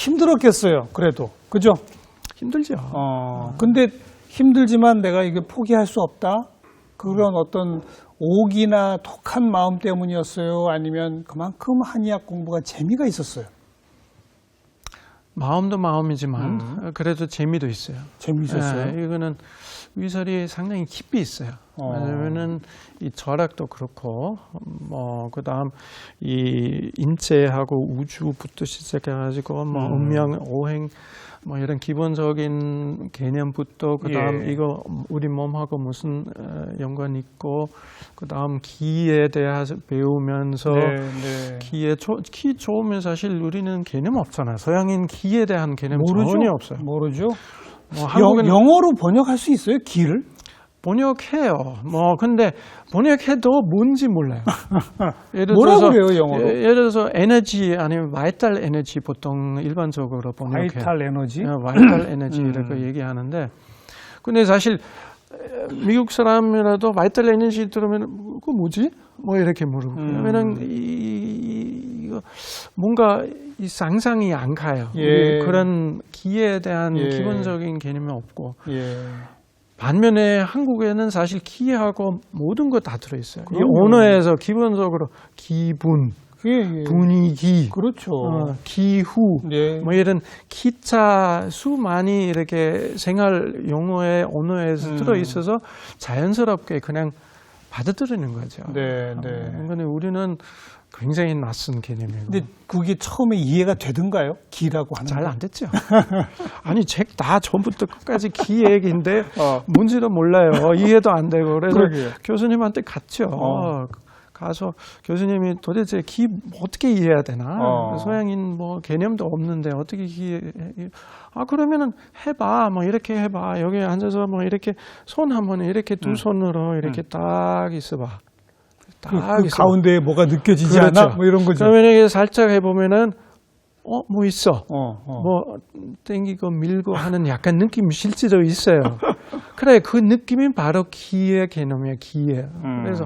힘들었겠어요. 그래도 그죠? 힘들죠. 근데 힘들지만 내가 이게 포기할 수 없다. 그런 어떤 오기나 독한 마음 때문이었어요. 아니면 그만큼 한의학 공부가 재미가 있었어요. 마음도 마음이지만 그래도 재미도 있어요. 재미있었어요. 이거는 위설이 상당히 깊이 있어요. 왜냐면은 이 절학도 그렇고 뭐 그다음 이 인체하고 우주부터 시작해가지고 뭐 운명, 오행 뭐 이런 기본적인 개념부터 그다음 이거 우리 몸하고 무슨 연관이 있고 그다음 기에 대해서 배우면서 기 좋으면 사실 우리는 개념 없잖아요. 서양인 기에 대한 개념 전혀 없어요. 모르죠. 뭐 한국은 영어로 번역할 수 있어요? 기를? 번역해요. 뭐 근데 번역해도 뭔지 몰라요. 예를 뭐라고 들어서 그래요, 영어로? 예를 들어서 에너지 아니면 바이탈 에너지 보통 일반적으로 번역해요. 바이탈 에너지? 바이탈 에너지 이렇게 얘기하는데 근데 사실 미국 사람이라도 바이탈 에너지 들으면 그거 뭐지? 뭐 이렇게 물어보고 왜냐면은 이거 뭔가 이 상상이 안 가요. 그런 기에 대한 기본적인 개념이 없고 반면에 한국에는 사실 기하고 모든 거 다 들어있어요. 이 언어에서 기본적으로 기분, 분위기, 그렇죠. 기후, 뭐 이런 기차 수많이 이렇게 생활 용어의 언어에서 들어있어서 자연스럽게 그냥 받아들이는 거죠. 근데 우리는 굉장히 낯선 개념이고. 근데 그게 처음에 이해가 되던가요? 기라고 하는 잘 안 됐죠. 아니 책 다 처음부터 끝까지 기 얘기인데 뭔지도 몰라요. 이해도 안 되고 그래서 교수님한테 갔죠. 가서 교수님이 도대체 기 어떻게 이해해야 되나? 서양인 뭐 개념도 없는데 어떻게 그러면은 해봐. 뭐 이렇게 해봐. 여기 앉아서 뭐 이렇게 손 한번 이렇게 두 손으로 이렇게 딱 있어봐. 그 가운데에 뭐가 느껴지지 않아? 뭐 이런 거죠. 그러면 이게 살짝 해보면은 뭐 있어. 뭐 땡기고 밀고 하는 약간 느낌이 실제로 있어요. 그래, 그 느낌이 바로 기의 개념이에요. 기의. 그래서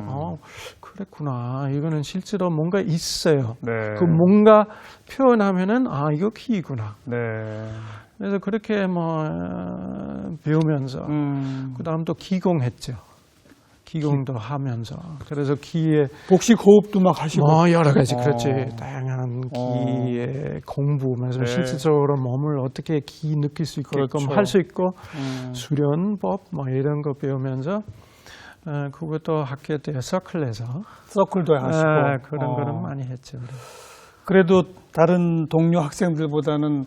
그랬구나. 이거는 실제로 뭔가 있어요. 그 뭔가 표현하면은 이거 기구나. 그래서 그렇게 뭐 배우면서 그 다음 또 기공했죠. 기공도 하면서 그래서 기의 복식 호흡도 막 하시고 여러 가지 그렇지 다양한 기의 공부면서 실질적으로 몸을 어떻게 기 느낄 수 있게끔 할 수 있고 수련법 뭐 이런 거 배우면서 그것도 학교 때 서클에서 서클도 하시고 그런 거는 많이 했죠. 그래도 다른 동료 학생들보다는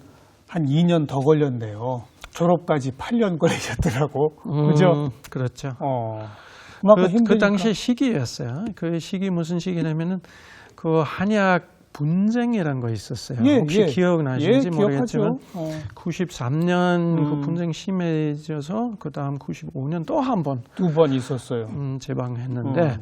한 2년 더 걸렸네요. 졸업까지 8년 걸리셨더라고. 그죠? 그렇죠. 그 당시 시기였어요. 그 시기 무슨 시기냐면은 그 한약 분쟁이란 거 있었어요. 혹시 기억나시는지 모르겠지만 93년 그 분쟁 심해져서 그 다음 95년 또 한 번 두 번 있었어요. 재방했는데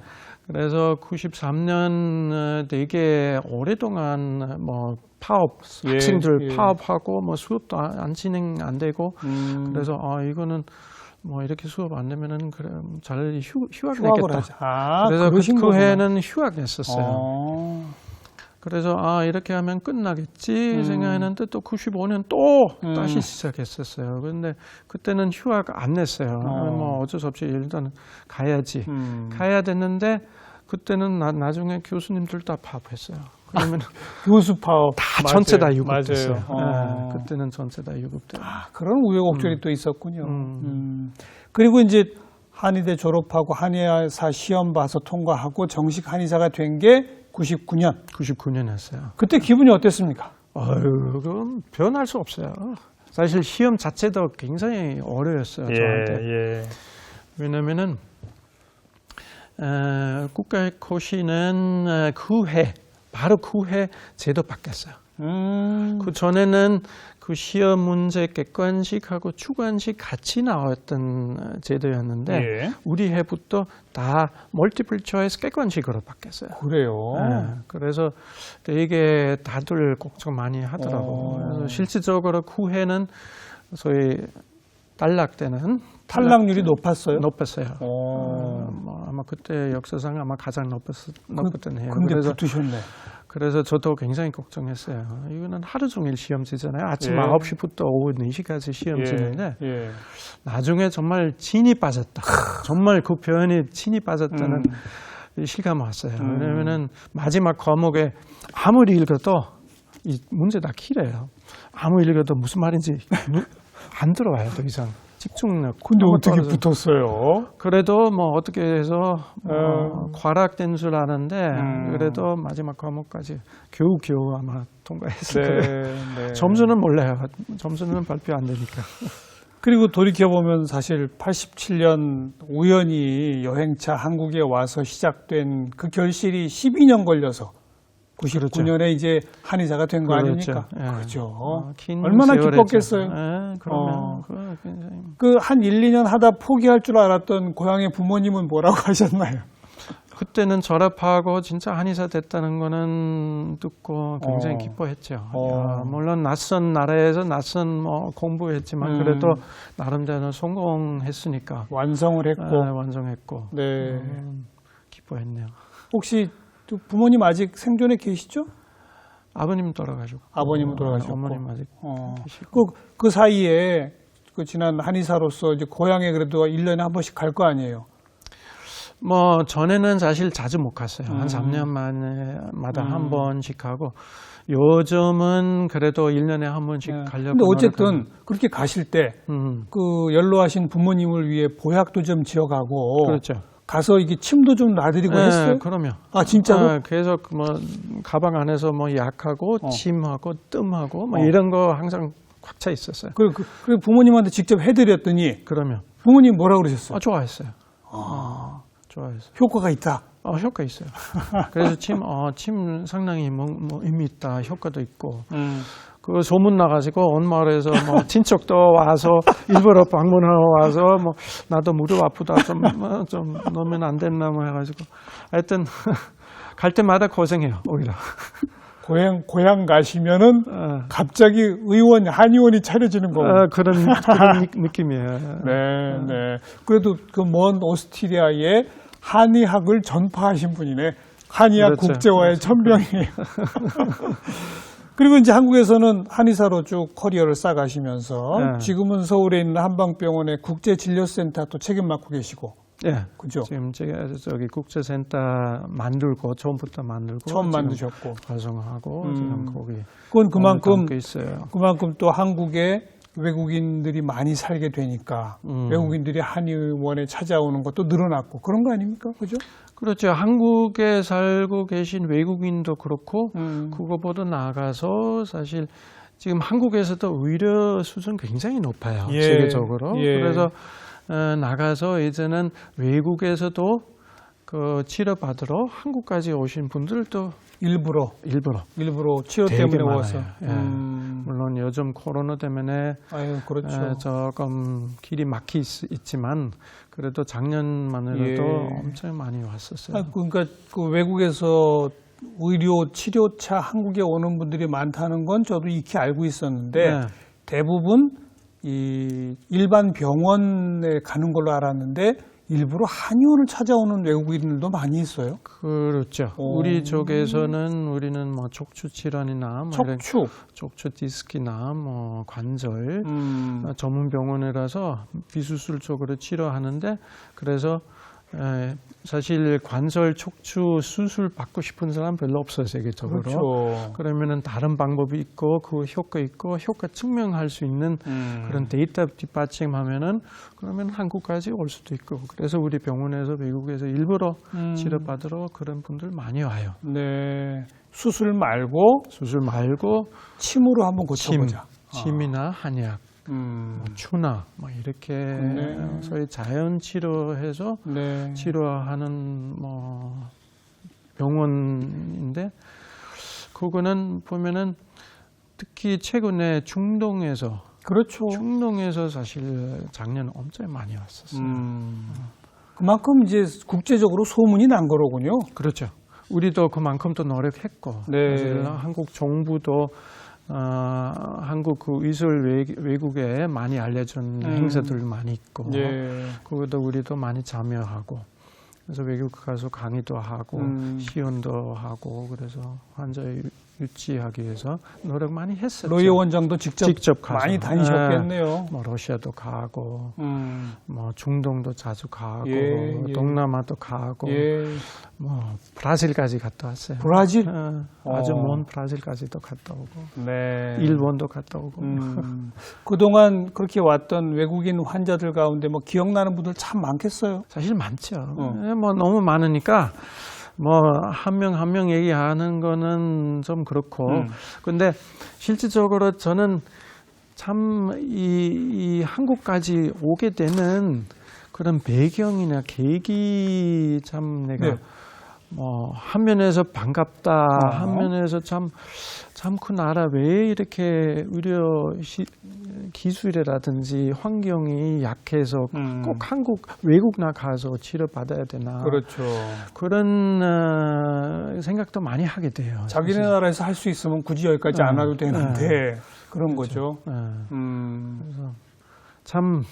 그래서 93년 되게 오랫동안 뭐 파업 학생들 파업하고 뭐 수업도 진행 안 되고 그래서 이거는 뭐 이렇게 수업 안 되면은 그럼 잘 휴학 냈겠다. 그래서 그 해에는 휴학 냈었어요. 그래서 이렇게 하면 끝나겠지 생각했는데 또 95년 또 다시 시작했었어요. 그런데 그때는 휴학 안 냈어요. 뭐 어쩔 수 없이 일단 가야지. 가야 됐는데 그때는 나중에 교수님들 다 파업했어요. 그러면 교수 파업 다 전체 다 유급됐어요. 그때는 전체 다 유급돼요. 그런 우여곡절이 또 있었군요. 그리고 이제 한의대 졸업하고 한의사 시험 봐서 통과하고 정식 한의사가 된 게 99년. 99년 했어요. 그때 기분이 어땠습니까? 그럼 변할 수 없어요. 사실 시험 자체도 굉장히 어려웠어요. 저한테. 왜냐면은 국가고시는 바로 그 해 제도 바뀌었어요. 그 전에는 그 시험 문제 객관식하고 주관식 같이 나왔던 제도였는데 우리 해부터 다 멀티플 초이스 객관식으로 바뀌었어요. 그래요? 그래서 되게 다들 걱정 많이 하더라고요. 그래서 실질적으로 그 해는 소위 탈락되는 탈락률이 높았어요. 높았어요. 오. 뭐 아마 그때 역사상 아마 가장 높았던 해요. 근데 그래서 붙으셨네. 그래서 저도 굉장히 걱정했어요. 이거는 하루 종일 시험지잖아요. 아침 예. 9시부터 오후 4시까지 시험지인데 예. 나중에 정말 진이 빠졌다. 정말 그 표현이 진이 빠졌다는 실감이 왔어요. 왜냐면은 마지막 과목에 아무리 읽어도 이 문제 다 길어요. 아무리 읽어도 무슨 말인지 안 들어와요. 더 이상. 집중력. 근데 어떻게 떨어져. 붙었어요? 그래도 뭐 어떻게 해서 과락된 줄 아는데 그래도 마지막 과목까지 겨우 아마 통과했을 거예요. 네. 점수는 몰라요. 점수는 발표 안 되니까. 그리고 돌이켜보면 사실 87년 우연히 여행차 한국에 와서 시작된 그 결실이 12년 걸려서 99년에 이제 한의사가 된 거 아닙니까? 예. 그렇죠. 긴 얼마나 세월이죠. 기뻤겠어요. 예, 그러면 그거 굉장히 그 한 1, 2년 하다 포기할 줄 알았던 고향의 부모님은 뭐라고 하셨나요? 그때는 졸업하고 진짜 한의사 됐다는 거는 듣고 굉장히 기뻐했죠. 야, 물론 낯선 나라에서 낯선 뭐 공부했지만 그래도 나름대로 성공했으니까 완성을 했고. 완성했고 네. 기뻐했네요. 혹시 또 부모님 아직 생존에 계시죠? 아버님 돌아가셨고 아버님은 돌아가셨고. 어머님 아직 계시고. 그 사이에 그 지난 한의사로서 이제 고향에 그래도 1년에 한 번씩 갈 거 아니에요? 뭐 전에는 사실 자주 못 갔어요. 한 3년 마다 한 번씩 하고 요즘은 그래도 1년에 한 번씩 가려고. 근데 어쨌든 그렇게 가실 때 그 연로하신 부모님을 위해 보약도 좀 지어가고 그렇죠. 가서 이게 침도 좀 놔드리고 했어요? 그럼요. 아 진짜로? 계속 뭐 가방 안에서 뭐 약하고 침하고 뜸하고 뭐 이런 거 항상 꽉 차 있었어요. 그 부모님한테 직접 해드렸더니 그러면 부모님 뭐라 그러셨어요? 좋아했어요. 좋아했어요. 효과가 있다. 효과 있어요. 그래서 침 상당히 뭐 의미 있다. 효과도 있고. 그 소문 나가지고 온 마을에서 뭐 친척도 와서 일부러 방문하러 와서 뭐 나도 무릎 아프다 좀 넣으면 안 됐나 뭐 해가지고 하여튼 갈 때마다 고생해요 오히려. 고향 가시면은 갑자기 한의원이 차려지는 거고. 그런 느낌이에요. 네. 그래도 그 먼 오스트리아에 한의학을 전파하신 분이네. 한의학 그렇죠. 국제화의 천병이에요. 그리고 이제 한국에서는 한의사로 쭉 커리어를 쌓아가시면서 지금은 서울에 있는 한방병원의 국제진료센터 또 책임 맡고 계시고. 예. 그죠? 지금 제가 저기 국제센터 만들고 처음부터 만들고 처음 만드셨고 활성화하고 지금 거기 그건 그만큼 있어요. 그만큼 또 한국에 외국인들이 많이 살게 되니까 외국인들이 한의원에 찾아오는 것도 늘어났고 그런 거 아닙니까? 그죠? 그렇죠. 한국에 살고 계신 외국인도 그렇고 그거보다 나아가서 사실 지금 한국에서도 의료 수준 굉장히 높아요. 세계적으로. 그래서 나가서 이제는 외국에서도 그 치료받으러 한국까지 오신 분들도 일부러 치료 때문에 와서. 물론 요즘 코로나 때문에 그렇죠. 조금 길이 막히 있지만 그래도 작년만으로도 엄청 많이 왔었어요. 그러니까 그 외국에서 의료 치료차 한국에 오는 분들이 많다는 건 저도 익히 알고 있었는데 대부분 이 일반 병원에 가는 걸로 알았는데 일부러 한의원을 찾아오는 외국인들도 많이 있어요. 그렇죠. 우리 쪽에서는 우리는 뭐 척추 질환이나 뭐 척추 디스크나 뭐 관절 전문 병원이라서 비수술 쪽으로 치료하는데 그래서 사실 관절 척추 수술 받고 싶은 사람 별로 없어요 세계적으로. 그렇죠. 그러면은 다른 방법이 있고 그 효과 있고 효과 증명할 수 있는 그런 데이터 뒷받침하면은 그러면 한국까지 올 수도 있고 그래서 우리 병원에서 외국에서 일부러 치료받으러 그런 분들 많이 와요. 네. 수술 말고 침으로 한번 고쳐보자. 침이나 한약. 뭐 추나 뭐 이렇게 소위 자연 치료해서 치료하는 뭐 병원인데 그거는 보면은 특히 최근에 중동에서 사실 작년 엄청 많이 왔었어요. 그만큼 이제 국제적으로 소문이 난 거로군요. 그렇죠. 우리도 그만큼 또 노력했고 사실 한국 정부도 한국 그 의술 외국에 많이 알려준 행사들 많이 있고 예. 그것도 우리도 많이 참여하고 그래서 외국 가서 강의도 하고 시연도 하고 그래서 환자 유치하기 위해서 노력 많이 했었죠. 로이 원장도 직접 가서. 많이 다니셨겠네요. 뭐 러시아도 가고 뭐 중동도 자주 가고 예, 예. 동남아도 가고 예. 뭐 브라질까지 갔다 왔어요. 브라질? 아주 먼 브라질까지도 갔다 오고 네. 일본도 갔다 오고 그동안 그렇게 왔던 외국인 환자들 가운데 뭐 기억나는 분들 참 많겠어요. 사실 많죠. 뭐 너무 많으니까 뭐 한 명 한 명 얘기하는 거는 좀 그렇고 근데 실질적으로 저는 참 이 한국까지 오게 되는 그런 배경이나 계기 참 내가 네. 뭐 한면에서 반갑다, 한면에서 참 그 나라 왜 이렇게 의료 기술이라든지 환경이 약해서 꼭 한국 외국 나가서 치료받아야 되나 그렇죠. 그런 생각도 많이 하게 돼요. 자기네 사실. 나라에서 할 수 있으면 굳이 여기까지 안 와도 되는데 그런 거죠. 그래서 참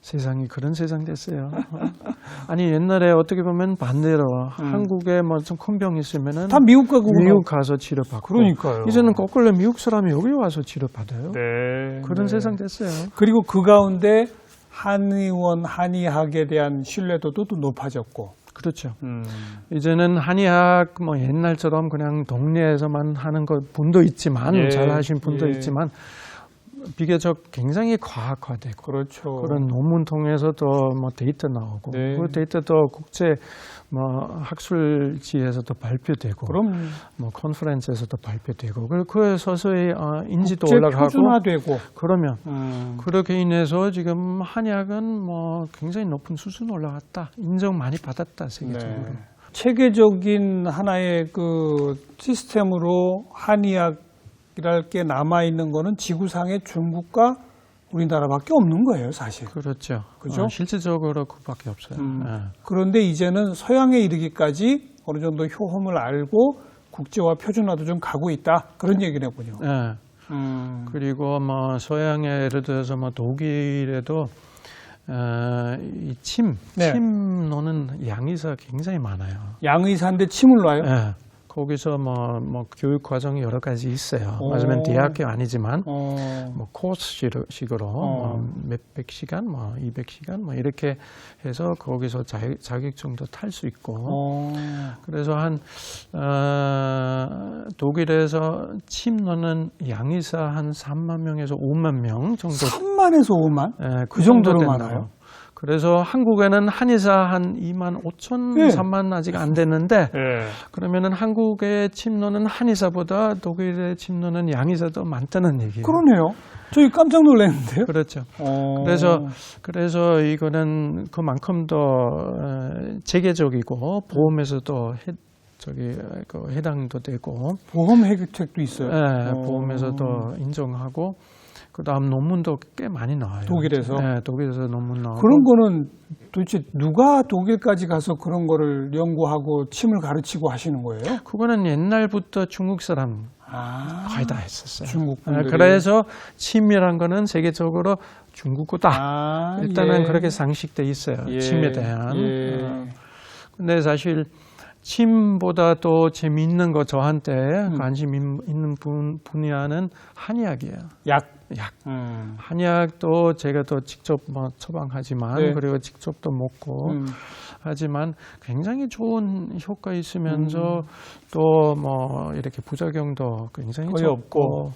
세상이 그런 세상 됐어요. 아니 옛날에 어떻게 보면 반대로 한국에 뭐 좀 큰 병 있으면은 다 미국 가고 미국 가서 치료받고 그러니까요. 이제는 거꾸로 미국 사람이 여기 와서 치료받아요. 네. 그런 네. 세상 됐어요. 그리고 그 가운데 한의원, 한의학에 대한 신뢰도도 또 높아졌고. 그렇죠. 이제는 한의학 뭐 옛날처럼 그냥 동네에서만 하는 것 분도 있지만 예, 잘 하신 분도 예. 있지만 비교적 굉장히 과학화되고 그렇죠. 그런 논문 통해서도 뭐 데이터 나오고 네. 그 데이터도 국제 뭐 학술지에서도 발표되고 그럼 뭐 컨퍼런스에서도 발표되고 그에 서서히 인지도 국제 올라가고 표준화되고 그러면 그렇게 인해서 지금 한의학은 뭐 굉장히 높은 수준 올라갔다 인정 많이 받았다 세계적으로. 네. 체계적인 하나의 그 시스템으로 한의학이랄 게 남아 있는 거는 지구상의 중국과 우리나라밖에 없는 거예요, 사실. 그렇죠. 그죠? 실질적으로 그밖에 없어요. 그런데 이제는 서양에 이르기까지 어느 정도 효험을 알고 국제화 표준화도 좀 가고 있다. 그런 얘기네군요. 예. 그리고 뭐 서양에 예를 들어서 뭐 독일에도 이 침 노는 양의사 굉장히 많아요. 양의사인데 침을 놔요? 예. 거기서 뭐 교육 과정이 여러 가지 있어요. 맞으면 대학교 아니지만 뭐 코스식으로 뭐 몇백 시간, 뭐 200시간 뭐 이렇게 해서 거기서 자격증도 탈 수 있고. 그래서 한 독일에서 침 놓는 양의사 한 3만 명에서 5만 명 정도. 3만에서 5만? 예, 그 정도로 된다고. 많아요? 그래서 한국에는 한의사 한 2만 5천, 네. 3만 아직 안 됐는데 네. 그러면은 한국의 침 노는 한의사보다 독일의 침 노는 양의사도 많다는 얘기예요. 그러네요. 저희 깜짝 놀랐는데요. 그렇죠. 그래서 이거는 그만큼 더 체계적이고 보험에서도 해당도 되고 보험 혜택도 있어요. 네, 보험에서도 인정하고 그다음 논문도 꽤 많이 나와요. 독일에서? 네, 독일에서 논문 나오고. 그런 거는 도대체 누가 독일까지 가서 그런 거를 연구하고 침을 가르치고 하시는 거예요? 그거는 옛날부터 중국 사람 거의 다 했었어요. 중국 분들이. 그래서 침이란 거는 세계적으로 중국 거다. 일단은 예. 그렇게 상식돼 있어요. 예. 침에 대한. 예. 근데 사실 침보다 또 재미있는 거 저한테 관심 있는 분야는 한의학이에요. 약. 한약도 제가 또 직접 뭐 처방하지만 네. 그리고 직접 또 먹고 하지만 굉장히 좋은 효과 있으면서 또 뭐 이렇게 부작용도 굉장히 거의 적고 없고.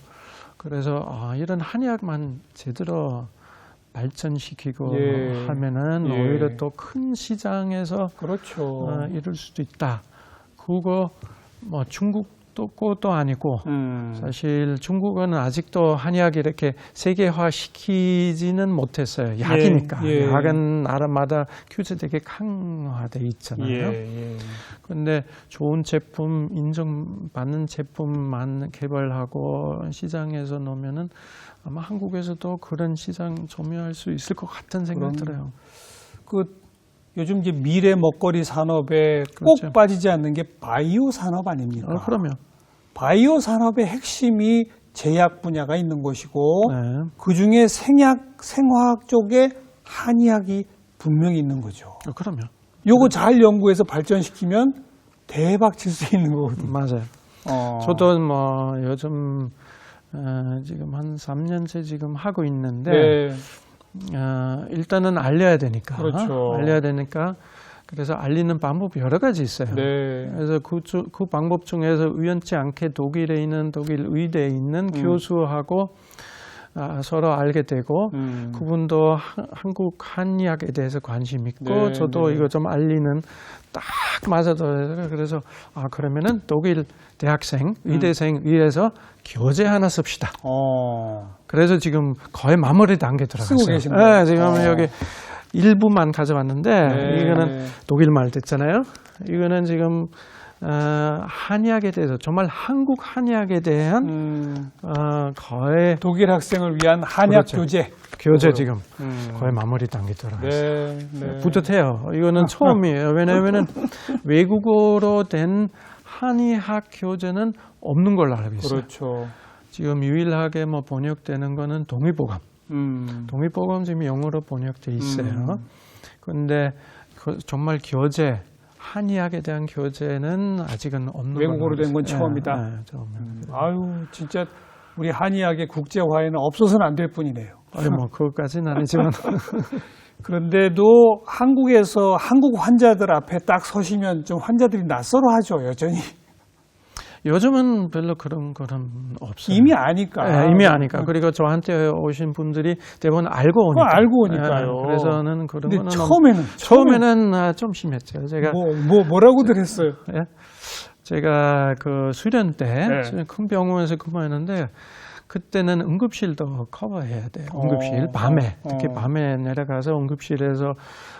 그래서 이런 한약만 제대로 발전시키고 예. 하면은 예. 오히려 또 큰 시장에서 그렇죠. 이룰 수도 있다. 그거 뭐 중국도 것도 아니고 사실 중국은 아직도 한의학이 이렇게 세계화 시키지는 못했어요. 약이니까. 예. 약은 나라마다 규제 되게 강화돼 있잖아요. 그런데 좋은 제품, 인정받는 제품만 개발하고 시장에서 놓으면은 아마 한국에서도 그런 시장 점유할 수 있을 것 같은 생각 들어요. 요즘 이제 미래 먹거리 산업에 그렇죠. 꼭 빠지지 않는 게 바이오 산업 아닙니까? 그러면 바이오 산업의 핵심이 제약 분야가 있는 곳이고 네. 그중에 생화학 쪽에 한의학이 분명히 있는 거죠. 그럼요. 요거 잘 연구해서 발전시키면 대박 칠 수 있는 거거든요. 맞아요. 저도 뭐 요즘 지금 한 3년째 지금 하고 있는데 네. 일단은 알려야 되니까. 그렇죠. 알려야 되니까. 그래서 알리는 방법이 여러 가지 있어요. 네. 그래서 그 방법 중에서 우연치 않게 독일 의대에 있는 교수하고 서로 알게 되고 그분도 한국 한의학에 대해서 관심 있고 네, 저도 네. 이거 좀 알리는 딱 맞아더라고요. 그래서 그러면은 독일 대학생, 의대생 위해서 교재 하나 씁시다. 그래서 지금 거의 마무리 단계 들어갔어요. 쓰고 계신 거예요? 네, 지금 여기 일부만 가져왔는데 네. 이거는 독일 말 됐잖아요. 이거는 지금 한의학에 대해서 정말 한국 한의학에 대한 거의 독일 학생을 위한 한약 그렇죠. 교재. 지금 거의 마무리 단계 들어갔어요. 네, 네. 뿌듯해요. 이거는 처음이에요. 왜냐하면 외국어로 된 한의학 교재는 없는 걸로 알고 있어요. 그렇죠. 지금 유일하게 뭐 번역되는 거는 동의보감. 동의보감 지금 영어로 번역돼 있어요. 그런데 정말 교재, 한의학에 대한 교재는 아직은 없는 외국어로 된 건 처음이다. 아유, 진짜 우리 한의학의 국제화에는 없어서는 안 될 뿐이네요. 아유, 뭐 그것까지는 아니지만 그런데도 한국에서 한국 환자들 앞에 딱 서시면 좀 환자들이 낯설어하죠, 여전히. 요즘은 별로 그런 없어요. 이미 아니까. 네, 이미 아니까. 그리고 저한테 오신 분들이 대부분 알고 오니까. 알고 오니까요. 네, 그래서는 그런 거는 처음에는 좀 심했죠. 제가 뭐라고들 했어요? 네? 제가 그 수련 때 네. 큰 병원에서 근무했는데 그때는 응급실도 커버해야 돼요. 응급실 밤에 특히 밤에 내려가서 응급실에서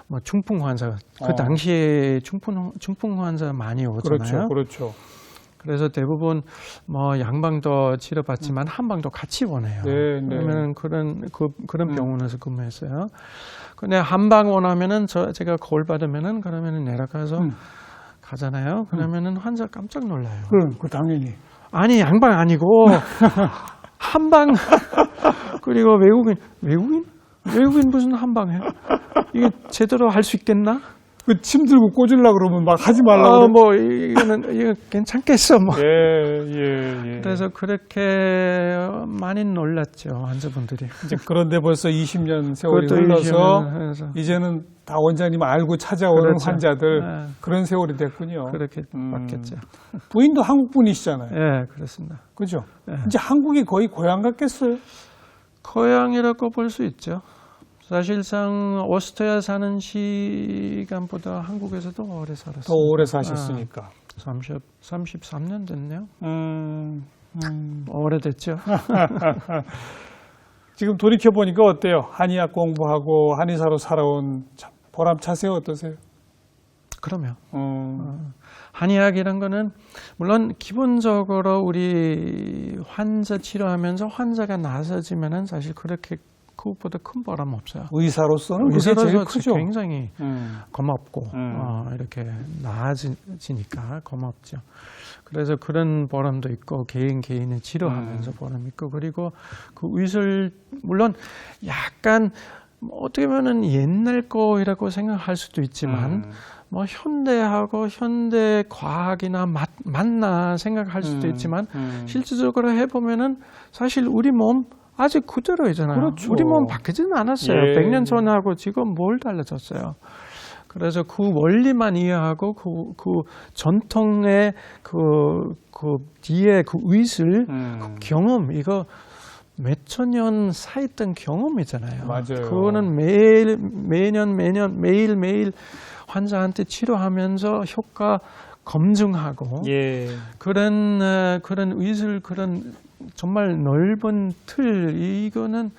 뭐 중풍 환자 그 당시에 중풍 환자 많이 오잖아요. 그렇죠. 그래서 대부분 뭐 양방도 치료받지만 한방도 같이 원해요. 네, 그러면 그런 병원에서 근무했어요. 근데 한방 원하면은 제가 거울 받으면은 그러면은 내려가서 가잖아요. 그러면은 환자 깜짝 놀라요. 그 당연히. 아니 양방 아니고 한방. 그리고 외국인 무슨 한방해? 이게 제대로 할 수 있겠나? 그 침 들고 꽂으려고 그러면 막 하지 말라고. 뭐 이거 괜찮겠어 뭐. 예. 그래서 그렇게 많이 놀랐죠 환자분들이. 이제 그런데 벌써 20년 세월이 흘러서 이제는 다 원장님 알고 찾아오는 그렇죠. 환자들 네. 그런 세월이 됐군요. 그렇게 바뀌었죠. 부인도 한국 분이시잖아요. 네, 그렇습니다. 그죠? 네. 이제 한국이 거의 고향 같겠어요? 고향이라고 볼 수 있죠. 사실상 오스트리아 사는 시간보다 한국에서도 오래 살았어요. 더 오래 사셨으니까. 33년 됐네요. 오래됐죠. 지금 돌이켜보니까 어때요? 한의학 공부하고 한의사로 살아온 참 보람차세요? 어떠세요? 그럼요. 한의학이란 거는 물론 기본적으로 우리 환자 치료하면서 환자가 나아지면은 사실 그렇게 그것보다 큰 보람 없어요. 의사로서는 그게 제일 크죠. 굉장히 고맙고 이렇게 나아지니까 고맙죠. 그래서 그런 보람도 있고 개인을 치료하면서 보람 있고 그리고 그 의술 물론 약간 어떻게 보면 옛날 거라고 생각할 수도 있지만 뭐 현대하고 현대 과학이나 맞나 생각할 수도 있지만 실질적으로 해보면은 사실 우리 몸 아직 그대로이잖아요. 그렇죠. 우리 몸 바뀌지는 않았어요. 예. 100년 전하고 지금 뭘 달라졌어요. 그래서 그 원리만 이해하고 그 전통의 그 뒤에 그 의술, 그 경험 이거 몇천 년 쌓였던 경험이잖아요. 맞아요. 그거는 매일 환자한테 치료하면서 효과 검증하고 그런 의술 그런 정말 넓은 틀 이거는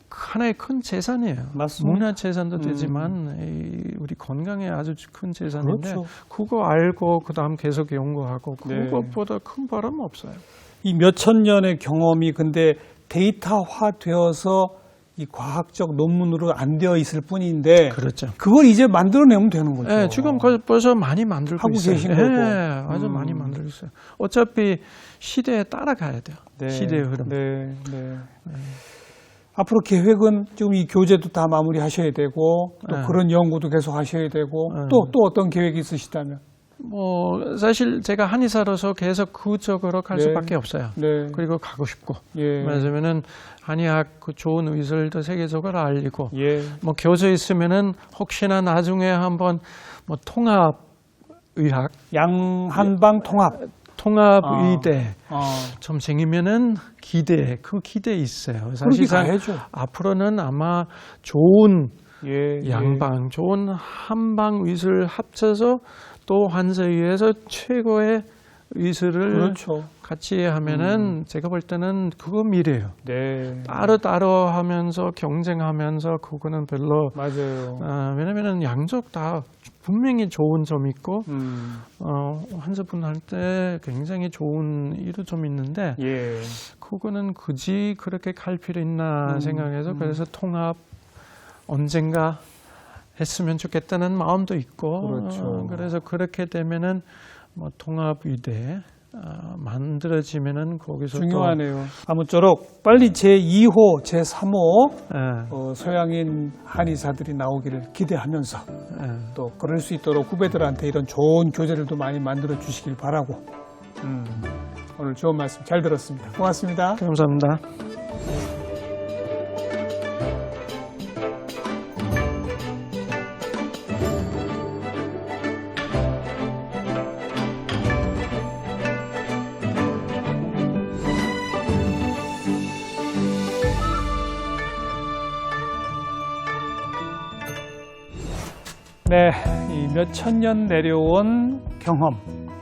하나의 큰 재산이에요. 맞습니다. 문화 재산도 되지만 우리 건강에 아주 큰 재산인데 그렇죠. 그거 알고 그다음 계속 연구하고 그것보다 큰 바람 없어요. 이 몇천 년의 경험이 근데 데이터화되어서 이 과학적 논문으로 안 되어 있을 뿐인데 그렇죠. 그걸 이제 만들어내면 되는 거죠. 네, 지금 벌써 많이 만들고 하고 있어요. 계신 거고. 아주 많이 만들고 있어요. 어차피 시대에 따라가야 돼요. 네, 시대의 흐름. 네. 앞으로 계획은 지금 이 교재도 다 마무리하셔야 되고 또 그런 연구도 계속 하셔야 되고 또 어떤 계획이 있으시다면? 뭐 사실 제가 한의사로서 계속 그쪽으로 갈 네. 수밖에 없어요. 네. 그리고 가고 싶고. 예. 왜냐면은 한의학 그 좋은 의술도 세계적으로 알리고 예. 뭐 교수 있으면은 혹시나 나중에 한번 뭐 통합 의학, 양한방 통합 의대 어. 좀 생기면은 그 기대 있어요. 그렇게 사실상 가야죠. 앞으로는 아마 좋은 예. 양방, 좋은 한방 의술 합쳐서 또 환자위에서 최고의 의술을 그렇죠. 같이 하면은 제가 볼 때는 그거 미래예요. 네. 따로 하면서 경쟁하면서 그거는 별로 맞아요. 왜냐면은 양쪽 다 분명히 좋은 점이 있고 환자분한테 굉장히 좋은 이도 좀 있는데 예. 그거는 굳이 그렇게 갈 필요 있나 생각해서 그래서 통합 언젠가 했으면 좋겠다는 마음도 있고 그렇죠. 그래서 그렇게 되면은 뭐 통합 의대 만들어지면은 거기서 중요하네요. 아무쪼록 빨리 제2호, 제3호 또 서양인 한의사들이 나오기를 기대하면서 또 그럴 수 있도록 후배들한테 이런 좋은 교재들도 많이 만들어 주시길 바라고 오늘 좋은 말씀 잘 들었습니다. 고맙습니다. 감사합니다. 네, 이 몇천 년 내려온 경험,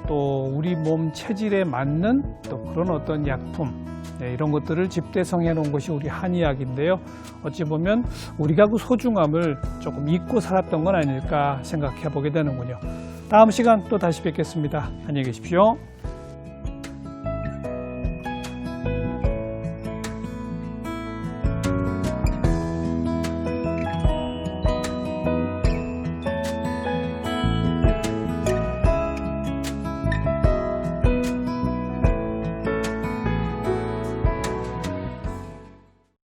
또 우리 몸 체질에 맞는 또 그런 어떤 약품, 이런 것들을 집대성해 놓은 것이 우리 한의학인데요. 어찌 보면 우리가 그 소중함을 조금 잊고 살았던 건 아닐까 생각해 보게 되는군요. 다음 시간 또 다시 뵙겠습니다. 안녕히 계십시오.